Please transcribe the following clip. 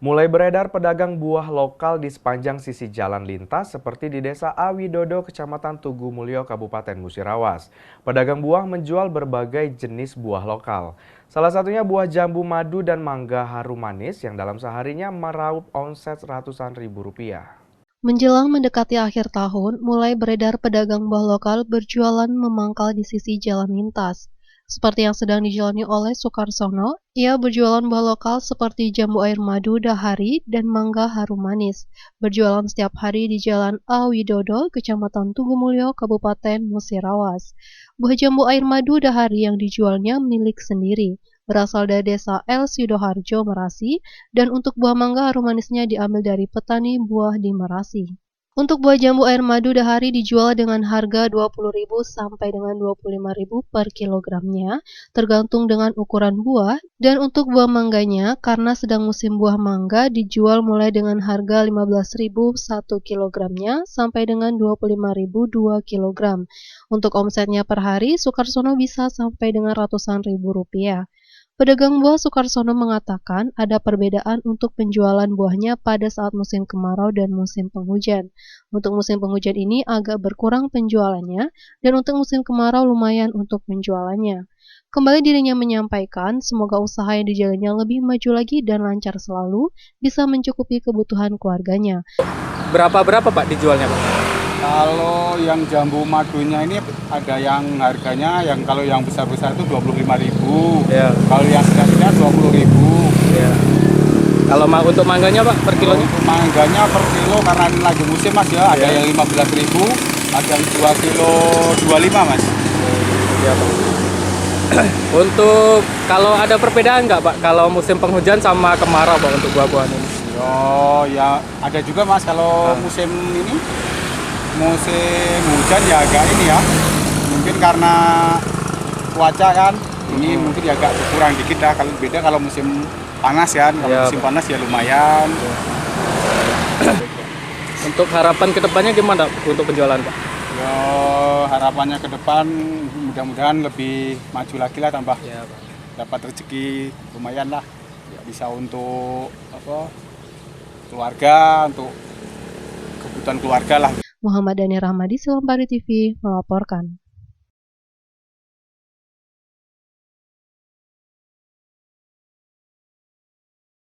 Mulai beredar pedagang buah lokal di sepanjang sisi jalan lintas seperti di Desa Awidodo, Kecamatan Tugu Mulyo, Kabupaten Musirawas. Pedagang buah menjual berbagai jenis buah lokal. Salah satunya buah jambu madu dan mangga harum manis yang dalam seharinya meraup omset ratusan ribu rupiah. Menjelang mendekati akhir tahun, mulai beredar pedagang buah lokal berjualan memangkal di sisi jalan lintas. Seperti yang sedang dijalani oleh Sukarsono, ia berjualan buah lokal seperti jambu air madu dahari dan mangga harum manis. Berjualan setiap hari di Jalan Awidodo, Kecamatan Tugumulyo, Kabupaten Musirawas. Buah jambu air madu dahari yang dijualnya milik sendiri, berasal dari desa El Sidoharjo, Merasi, dan untuk buah mangga harum manisnya diambil dari petani buah di Merasi. Untuk buah jambu air madu dahari dijual dengan harga Rp20.000 sampai dengan Rp25.000 per kilogramnya, tergantung dengan ukuran buah, dan untuk buah mangganya, karena sedang musim buah mangga, dijual mulai dengan harga Rp15.000 1 kilogramnya sampai dengan Rp25.000 2 kilogram. Untuk omsetnya per hari, Sukarsono bisa sampai dengan ratusan ribu rupiah. Pedagang buah Sukarsono mengatakan ada perbedaan untuk penjualan buahnya pada saat musim kemarau dan musim penghujan. Untuk musim penghujan ini agak berkurang penjualannya, dan untuk musim kemarau lumayan untuk penjualannya. Kembali dirinya menyampaikan, semoga usaha yang dijalannya lebih maju lagi dan lancar selalu, bisa mencukupi kebutuhan keluarganya. Berapa Pak dijualnya Pak? Kalau yang jambu madunya ini ada yang harganya kalau yang besar-besar itu 25.000. Ya. Kalau yang sedang-sedang 20.000. Ya. Kalau untuk mangganya Pak per kilonya? Untuk mangganya per kilo karena ini lagi musim Mas ya, ada yang 15.000, ada yang 2 kilo 25 Mas. Ya Pak. Untuk kalau ada perbedaan nggak Pak kalau musim penghujan sama kemarau Pak untuk buah-buahan ini? Oh ya ada juga Mas kalau musim ini, musim hujan ya agak ini ya, mungkin karena cuaca kan, ini mungkin ya agak berkurang dikit lah. Kalau beda kalau musim panas kan, kalau Ya, musim Pak. panas ya lumayan. Untuk harapan kedepannya gimana untuk penjualan Pak? Ya harapannya ke depan mudah-mudahan lebih maju lagi lah, tambah Ya Pak. dapat rezeki lumayan lah, bisa untuk keluarga, untuk kebutuhan keluarga lah. Muhammad Dani Rahmadi, Silampari TV, melaporkan.